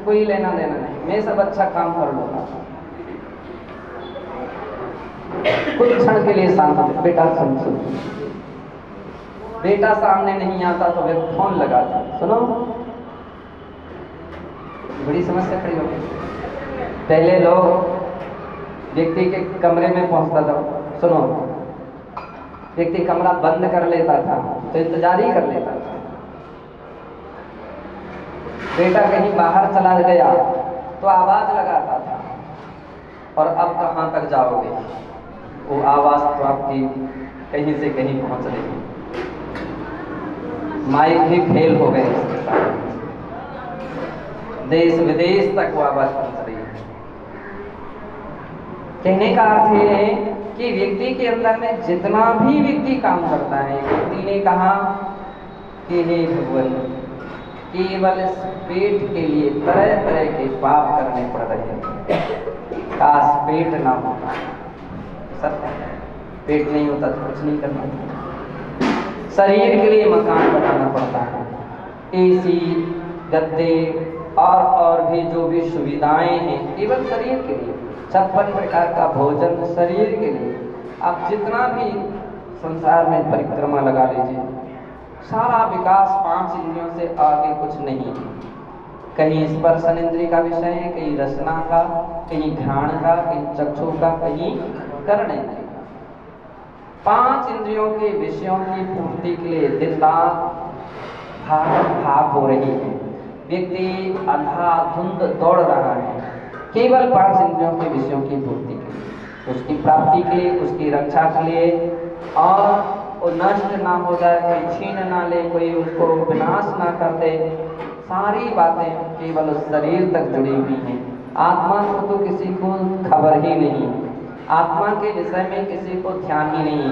कोई लेना देना नहीं, मैं सब अच्छा काम कर लूंगा। कुछ क्षण के लिए शांत हो, बेटा सुन सुन। बेटा सामने नहीं आता तो वे फोन लगाता, सुनो, बड़ी समस्या खड़ी हो गई। पहले लोग व्यक्ति के कमरे में पहुंचता था, सुनो, व्यक्ति कमरा बंद कर लेता था तो इंतजार ही कर लेता था। बेटा कहीं बाहर चला गया तो आवाज लगाता था, और अब कहां तक जाओगे, वो आवाज तो आपकी कहीं से कहीं पहुंच रही है। माइक भी फेल हो गए उसके साथ, देश विदेश तक वो आवाज पहुंच रही है। कहने का अर्थ ये है कि व्यक्ति के अंदर में जितना भी व्यक्ति काम करता है, व्यक्ति ने कहा कि हे भगवान, केवल इस पेट के लिए तरह तरह के पाप करने पड़ रहे हैं। काश पेट ना होता, सत्य है, पेट नहीं होता तो कुछ नहीं करना पड़ता। शरीर के लिए मकान बनाना पड़ता है, एसी, गद्दे और भी जो भी सुविधाएं हैं केवल शरीर के लिए, 56 प्रकार का भोजन शरीर के लिए। आप जितना भी संसार में परिक्रमा लगा लीजिए, सारा विकास 5 इंद्रियों से आगे कुछ नहीं है। कहीं स्पर्शन इंद्रिय का विषय है, कहीं रसना का, कहीं घ्राण का, कहीं चक्षु का, कहीं कर्ण इंद्रिय का। 5 इंद्रियों के विषयों की पूर्ति के लिए दिन रात भाग हो रही है। व्यक्ति अंधाधुंध दौड़ रहा है केवल 5 इंद्रियों के विषयों की पूर्ति के लिए, उसकी प्राप्ति के लिए, उसकी रक्षा के लिए, और वो नष्ट ना हो जाए, कोई छीन ना ले, कोई उसको विनाश ना कर दे। सारी बातें केवल उस शरीर तक जुड़ी हुई हैं। आत्मा को तो किसी को खबर ही नहीं, आत्मा के विषय में किसी को ध्यान ही नहीं।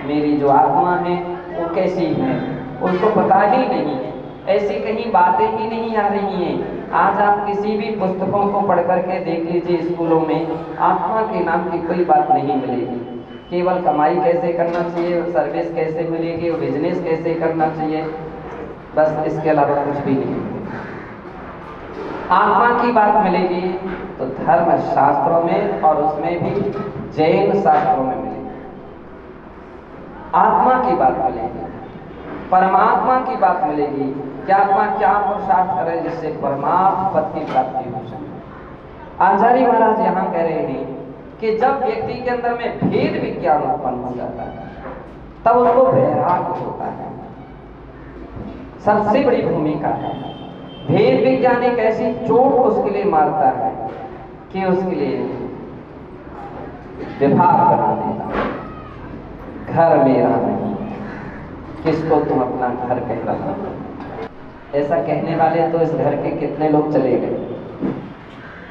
मेरी जो आत्मा है वो कैसी है उसको पता ही नहीं है, ऐसी कहीं बातें ही नहीं आ रही हैं। आज आप किसी भी पुस्तकों को पढ़ करके देख लीजिए, स्कूलों में आत्मा के नाम की कोई बात नहीं मिलेगी। केवल कमाई कैसे करना चाहिए, सर्विस कैसे मिलेगी, बिजनेस कैसे करना चाहिए, बस इसके अलावा कुछ भी नहीं। आत्मा की बात मिलेगी तो धर्म शास्त्रों में, और उसमें भी जैन शास्त्रों में मिलेगी। आत्मा की बात मिलेगी, परमात्मा की बात मिलेगी कि आत्मा क्या पुरुषार्थ करे जिससे परमार्थ पद की प्राप्ति हो सके। आचार्य महाराज यहाँ कह रहे हैं कि जब व्यक्ति के अंदर में भेद विज्ञान उत्पन्न हो जाता है तब उसको वैराग्य होता है। सबसे बड़ी भूमिका है। भेद विज्ञान एक ऐसी चोट उसके लिए मारता है कि उसके लिए विभाग बना देता। घर मेरा नहीं, किसको तुम अपना घर कह रहा हो। ऐसा कहने वाले तो इस घर के कितने लोग चले गए,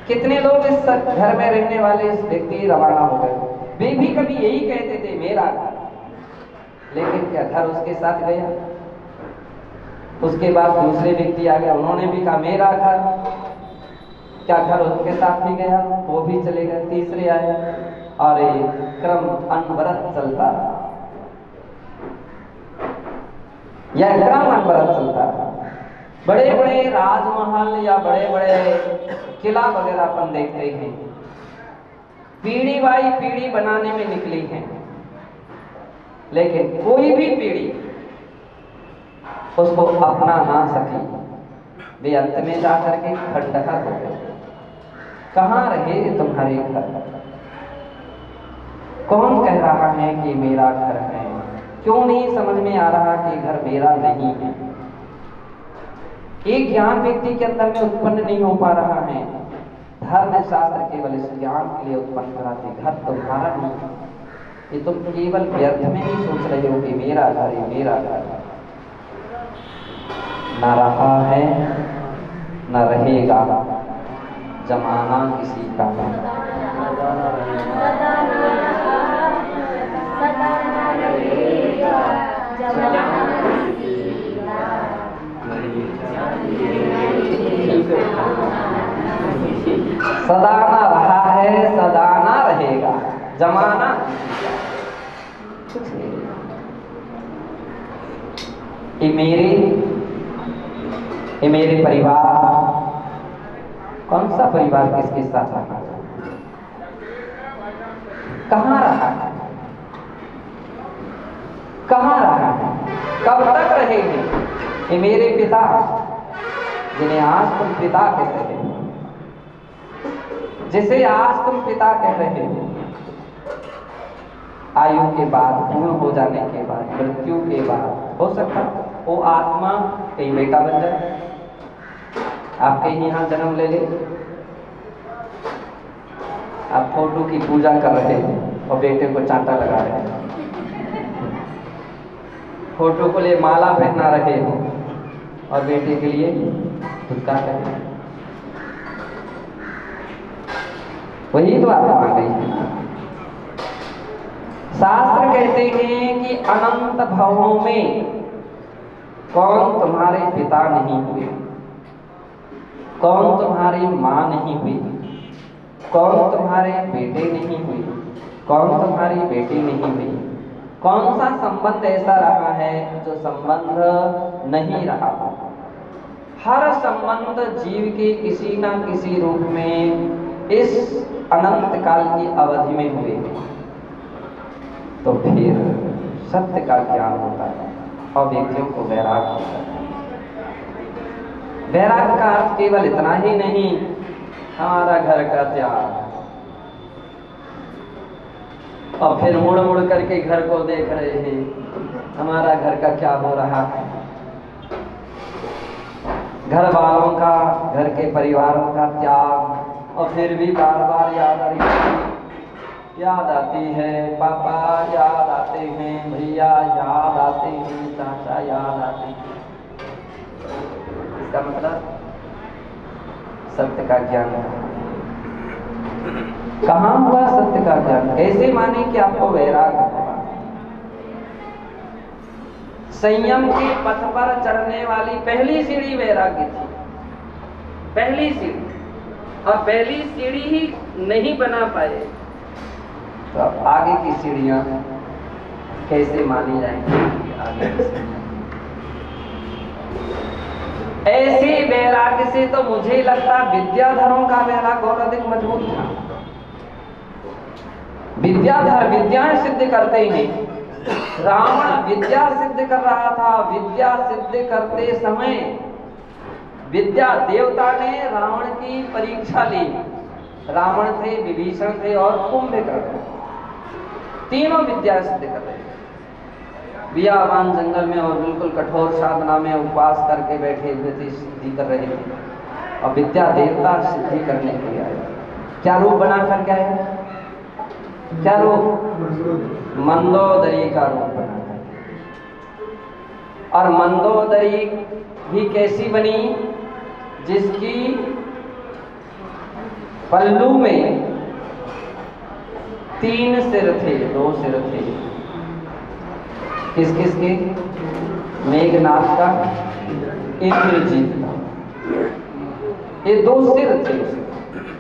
कितने लोग इस घर में रहने वाले इस व्यक्ति रवाना हो गए। वे भी कभी यही कहते थे मेरा घर, लेकिन क्या घर उसके साथ गया? उसके बाद दूसरे व्यक्ति आ गया, उन्होंने भी कहा मेरा घर, क्या घर उनके साथ भी गया? वो भी चले गए। तीसरे आए और एक क्रम अनवरत चलता रहा, यह क्रम अनवरत चलता रहा। बड़े बड़े राजमहल या बड़े बड़े किला वगैरह अपन देखते हैं, पीढ़ी बाई पीढ़ी बनाने में निकली हैं, लेकिन कोई भी पीढ़ी उसको अपना ना सकी। वे अंत में जाकर के खंडहर हो गए। कहाँ रहे तुम्हारे घर? कौन कह रहा है कि मेरा घर है? क्यों नहीं समझ में आ रहा कि घर मेरा नहीं है? एक ज्ञान व्यक्ति के अंदर में उत्पन्न नहीं हो पा रहा है। धर्म शास्त्र केवल इस ज्ञान के लिए उत्पन्न कराते, घर तुम्हारा नहीं है। ये तुम केवल व्यर्थ में ही सोच रहे हो कि मेरा घर है, मेरा घर है। न रहा है न रहेगा, जमाना किसी का सदा ना रहा है, सदा ना रहेगा, जमाना कुछ नहीं। ये मेरे परिवार, कौन सा परिवार किसके साथ रहा, कहाँ रहा, कहाँ रहा, कब तक रहेंगे? ये मेरे पिता, जिन्हें आज तुम पिता कह रहे हो, जिसे आज तुम पिता कह रहे हो, आयु के बाद, पूर्ण हो जाने के बाद, मृत्यु के बाद हो सकता वो आत्मा कहीं बेटा बन जाए, आपके ही यहाँ जन्म ले ले। आप फोटो की पूजा कर रहे हैं और बेटे को चांटा लगा रहे हैं, फोटो को लिए माला पहना रहे हो और बेटे के लिए दुष्कार कर रहे हैं। वही तो आत्मा आ गई है। शास्त्र कहते हैं कि अनंत भवों में कौन तुम्हारे पिता नहीं हुए, कौन तुम्हारी माँ नहीं हुई, कौन तुम्हारे बेटे नहीं हुए, कौन तुम्हारी बेटी नहीं हुई, कौन सा संबंध ऐसा रहा है जो संबंध नहीं रहा। हर संबंध जीव के किसी ना किसी रूप में इस अनंत काल की अवधि में हुए, तो फिर सत्य का ज्ञान होता है और व्यक्तियों को वैराग होता है। वैराग का अर्थ केवल इतना ही नहीं हमारा घर का त्याग, और फिर मुड़ मुड़ करके घर को देख रहे हैं हमारा घर का क्या हो रहा है, घर वालों का, घर के परिवारों का त्याग, और फिर भी बार बार याद आती है, पापा याद आते हैं, भैया याद आते हैं, चाचा याद आते हैं। इसका मतलब सत्य का ज्ञान कहाँ हुआ? सत्य का ज्ञान कैसे माने कि आपको वैराग होगा। संयम के पथ पर चढ़ने वाली पहली सीढ़ी वैराग्य थी, पहली सीढ़ी, और पहली सीढ़ी ही नहीं बना पाए तो अब आगे की सीढ़ियां कैसे मानी जाएंगी? आगे की सीढ़ियां ऐसे वैराग्य से तो मुझे लगता विद्याधरों का वैराग्य और अधिक मजबूत था। विद्याधर विद्याएं सिद्ध करते हैं, रावण विद्या सिद्ध कर रहा था। विद्या सिद्ध करते समय विद्या देवता ने रावण की परीक्षा ली। रावण थे, विभीषण थे और कुंभकर्ण, तीनों विद्या सिद्ध कर रहे थे। बियाबान जंगल में और बिल्कुल कठोर साधना में उपवास करके बैठे हुए थे, सिद्धि कर रहे थे, और विद्या देवता सिद्धि करने के लिए आए। क्या रूप बना कर के आए? क्या रूप? मंदोदरी का रूप बना कर। और मंदोदरी भी कैसी बनी? जिसकी पल्लू में 3 सिर थे, 2 सिर थे। किस किस के? मेघनाथ का, इंद्रजीत का। ये 2 सिर थे,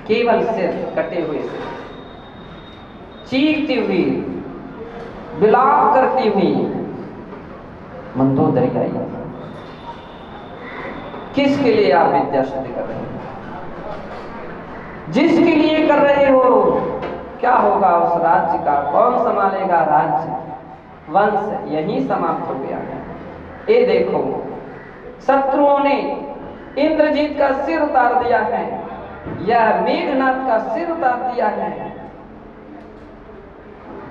केवल सिर, कटे हुए सिर। चीखती हुई, विलाप करती हुई मंदोदरी आई। किसके लिए आप विद्या सिद्ध कर रहे हो? जिसके लिए कर रहे हो, क्या होगा उस राज्य का? कौन संभालेगा राज्य? वंश यही समाप्त हो गया है। ये देखो, शत्रुओं ने इंद्रजीत का सिर उतार दिया है, या मेघनाथ का सिर उतार दिया है।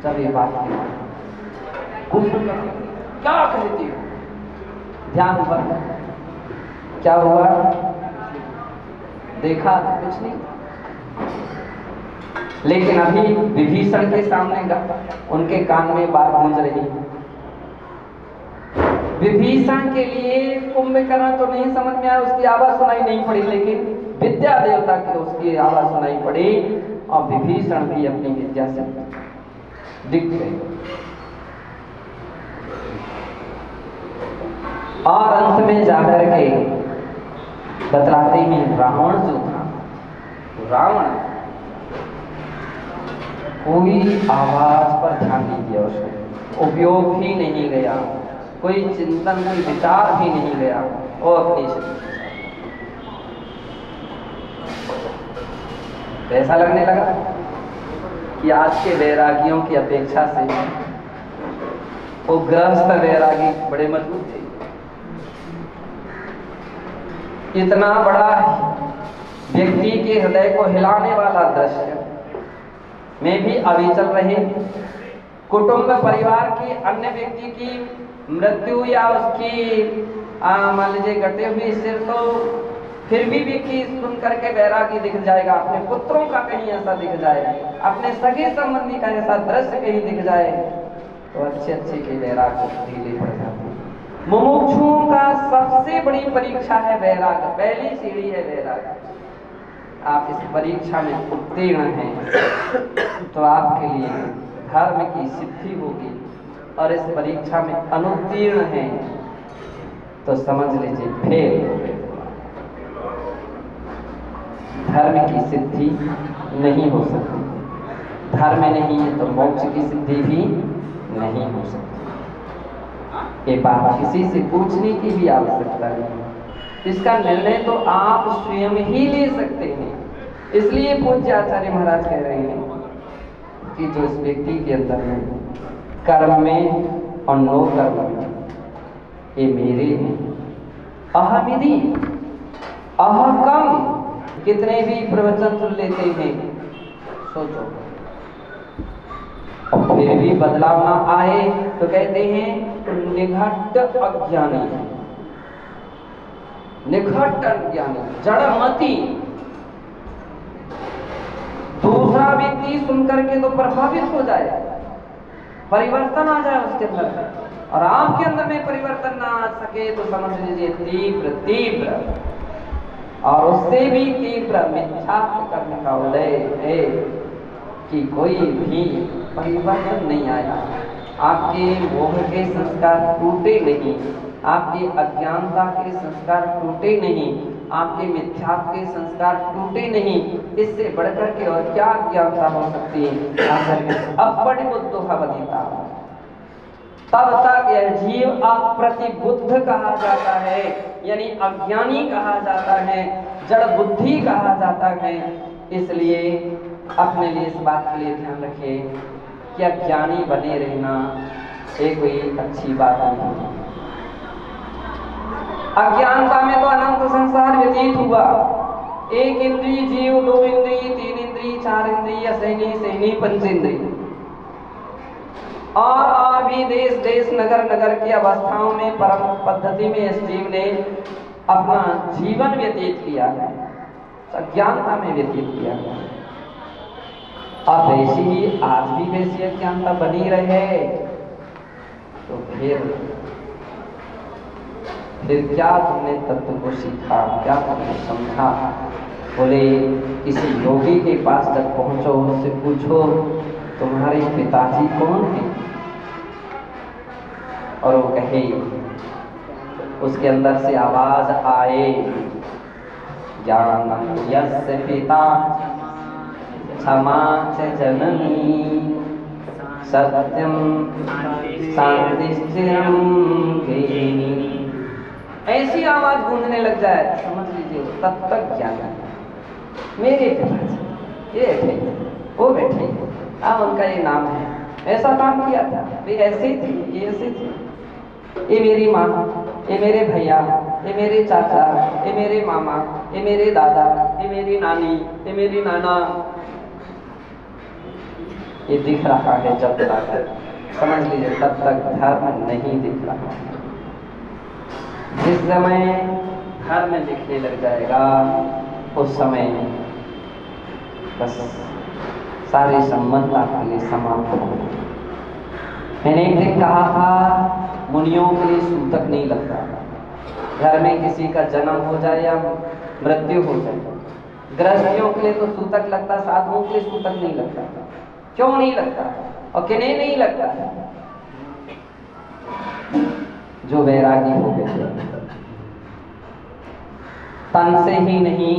जब ये बात क्या कहती हो? ध्यान पर क्या हुआ? देखा तो कुछ नहीं, लेकिन अभी विभीषण के सामने उनके कान में बात गूंज रही। विभीषण के लिए कुंभकर्ण तो नहीं समझ में आया, उसकी आवाज सुनाई नहीं पड़ी, लेकिन विद्या देवता की उसकी आवाज सुनाई पड़ी, और विभीषण भी अपनी विद्या से दिख गए। और अंत में जाकर के बतलाते हैं रावण जो था, रावण कोई आवाज पर ध्यान नहीं दिया, उसने उपयोग भी नहीं गया, कोई चिंतन, कोई विचार भी नहीं गया, वो अपनी ऐसा लगने लगा कि आज के वैरागियों की अपेक्षा से वो गृहस्थ वैरागी बड़े मजबूत थे। इतना बड़ा व्यक्ति के हृदय को हिलाने वाला दृश्य में भी अविचल रहे। कुटुंब परिवार के अन्य व्यक्ति की मृत्यु या उसकी मान लीजिए कटे हुई सिर, तो फिर भी व्यक्ति सुन करके वैरागी दिख जाएगा। अपने पुत्रों का कहीं ऐसा दिख जाए, अपने सगे संबंधी का ऐसा दृश्य कहीं दिख जाए, तो अच्छे अच्छे के वैराग ढीले पड़ जाते हैं। मुमुक्षुओं का सबसे बड़ी परीक्षा है वैराग, पहली सीढ़ी है वैराग। आप इस परीक्षा में उत्तीर्ण हैं तो आपके लिए धर्म की सिद्धि होगी, और इस परीक्षा में अनुत्तीर्ण हैं तो समझ लीजिए फेल हो गए। धर्म की सिद्धि नहीं हो सकती, धर्म नहीं है तो मोक्ष की सिद्धि भी नहीं हो सकती। ये बात किसी से पूछने की भी आवश्यकता नहीं, इसका निर्णय तो आप स्वयं ही ले सकते हैं। इसलिए पूज्य आचार्य महाराज कह रहे हैं कि जो इस व्यक्ति के अंदर में कर्म में और नो कर्म में ये मेरे हैं, अहमिदी अहकम, कितने भी प्रवचन सुन लेते हैं, सोचो और फिर भी बदलाव ना आए तो कहते हैं निघट्ट अज्ञानी, निघट्ट अज्ञानी, जड़मती। दूसरा व्यक्ति सुनकर के तो प्रभावित हो जाए, परिवर्तन आ जाए उसके अंदर, और आपके अंदर में परिवर्तन ना आ सके तो समझ लीजिए तीव्र तीव्र और उससे भी तीव्र मिथ्यात्व कर्म का उदय है कि कोई भी परिवर्तन नहीं आया। आपके मोह के संस्कार टूटे नहीं, आपकी अज्ञानता के संस्कार टूटे नहीं, आपके मिथ्यात्व के संस्कार टूटे नहीं। इससे बढ़कर के और क्या अज्ञानता हो सकती है। अपरिबुद्ध भवदिता, तब तक यह जीव अप्रतिबुद्ध कहा जाता है, यानी अज्ञानी कहा जाता है, जड़ बुद्धि कहा जाता है। इसलिए अपने लिए इस बात के लिए ध्यान रखिए कि अज्ञानी बने रहना ये कोई अच्छी बात नहीं है। अज्ञानता में तो अनंत संसार व्यतीत हुआ। एक इंद्रिय जीव, दो इंद्रिय, तीन इंद्रिय, चार इंद्रिय, सैनी सैनी पंचेंद्रिय, और भी देश देश नगर नगर की अवस्थाओं में परम पद्धति में इस जीव ने अपना जीवन व्यतीत किया है, अज्ञानता में व्यतीत किया है। अब वैसी ही आज भी वैसी अज्ञानता बनी रहे तो फिर क्या तुमने तत्व को सीखा, क्या तुमने समझा? बोले किसी योगी के पास जब पहुंचो उससे पूछो तुम्हारे पिताजी कौन हैं, और वो कहे, उसके अंदर से आवाज आए, ज्ञानम यस्य पिता क्षमा च जननी सत्यम शांतिश्चिरम गेनी। ऐसी आवाज गूंजने लग जाए, समझ लीजिए तब तक ज्ञान है। मेरे पिताजी ये बैठे, वो बैठे, अब उनका ये नाम है, ऐसा काम किया था, वे ऐसे थे, ये ऐसे थे, ये मेरी माँ, ये मेरे भैया, ये मेरे चाचा, ये मेरे मामा, ये मेरे दादा, ये मेरी नानी, ये मेरी नाना। ये दिख रहा है जब तक, समझ लीजिए तब तक धर्म नहीं दिख रहा है। जिस समय धर्म दिखने लग जाएगा उस समय बस सारे संबंध आपके लिए समाप्त हो। मैंने एक दिन कहा था मुनियों के लिए सूतक नहीं लगता। घर में किसी का जन्म हो जाए या मृत्यु हो जाए, गृहस्थियों के लिए तो सूतक लगता, साधुओं के लिए सूतक नहीं लगता। क्यों नहीं लगता और किन्हें नहीं लगता? जो वैरागी हो गए, तन से ही नहीं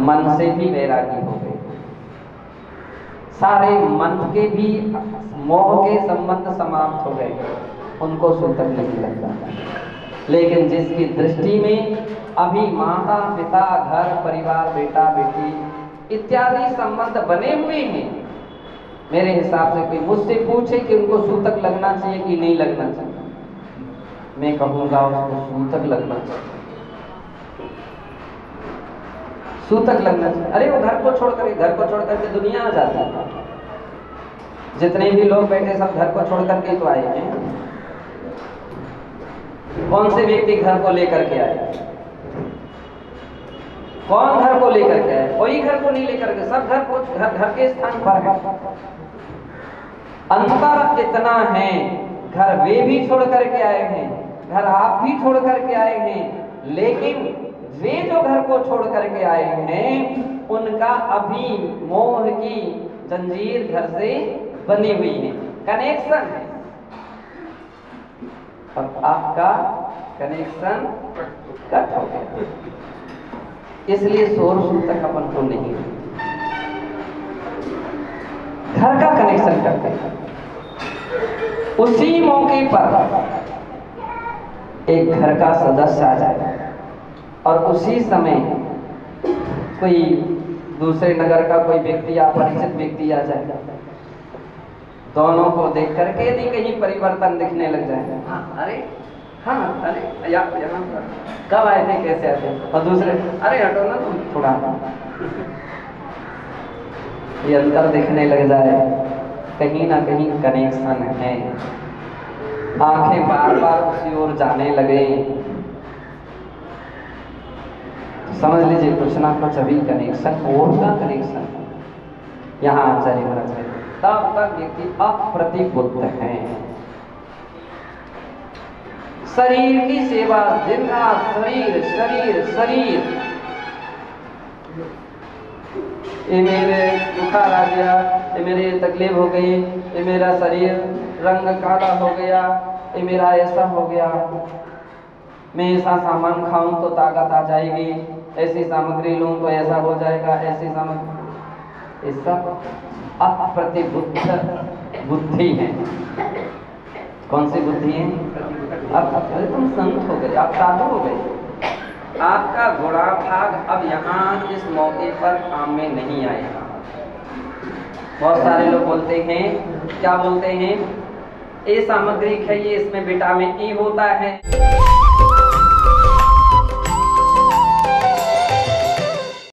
मन से भी वैरागी हो गए, सारे मन के भी मोह के संबंध समाप्त हो गए, उनको सूतक नहीं लगता। लेकिन जिसकी दृष्टि में अभी माता पिता घर परिवार बेटा बेटी इत्यादि संबंध बने हुए हैं। मेरे हिसाब से कोई मुझसे पूछे कि उनको सूतक लगना चाहिए कि नहीं लगना चाहिए, मैं कहूँगा उसको सूतक लगना चाहिए, सूतक लगना चाहिए। अरे वो घर को छोड़ करके दुनिया आ जाती है। जितने भी लोग बैठे सब घर को छोड़ करके तो आए हैं। कौन से व्यक्ति घर को लेकर के आए? कौन घर को लेकर के आए? कोई घर को नहीं लेकर के, सब घर के स्थान पर है। अंतर इतना है, घर वे भी छोड़ करके आए हैं, घर आप भी छोड़ करके आए हैं, लेकिन वे जो घर को छोड़ करके आए हैं उनका अभी मोह की जंजीर घर से बनी हुई है, कनेक्शन है। अब आपका कनेक्शन कट हो गया, इसलिए सोर सूतक अपन को नहीं, घर का कनेक्शन करते हैं। उसी मौके पर एक घर का सदस्य आ जाए और उसी समय कोई दूसरे नगर का कोई व्यक्ति या परिचित व्यक्ति आ जाए, दोनों को देख करके यदि कहीं परिवर्तन दिखने लग जाए, हाँ अरे हाँ अरे यहाँ कब आए थे, कैसे आए थे, और दूसरे अरे हटो ना तुम थोड़ा, ये अंतर दिखने लग जाए, कहीं ना कहीं कनेक्शन है। आंखें बार बार उसी ओर जाने लगे, समझ लीजिए कुछ ना कुछ अभी कनेक्शन और का कनेक्शन यहाँ आचार्य महाराज है। तब तक व्यक्ति अप्रतिबुद्ध है। शरीर की सेवा, दिन रात शरीर शरीर शरीर, ये मेरे बुखार आ गया, ये मेरे तकलीफ हो गई, ये मेरा शरीर रंग काला हो गया, ये मेरा ऐसा हो गया, मैं ऐसा सामान खाऊं तो ताकत आ जाएगी, ऐसी सामग्री लूं तो ऐसा हो जाएगा, ऐसी सामग्री, ये सब अप्रतिबुद्ध बुद्धि है। कौन सी बुद्धि है? अब तुम संत हो गए, आप साधु हो गए, आपका गुणा भाग अब यहाँ इस मौके पर काम में नहीं आएगा। बहुत सारे लोग बोलते हैं, क्या बोलते हैं, ये सामग्री खाइए, इसमें विटामिन ई होता है।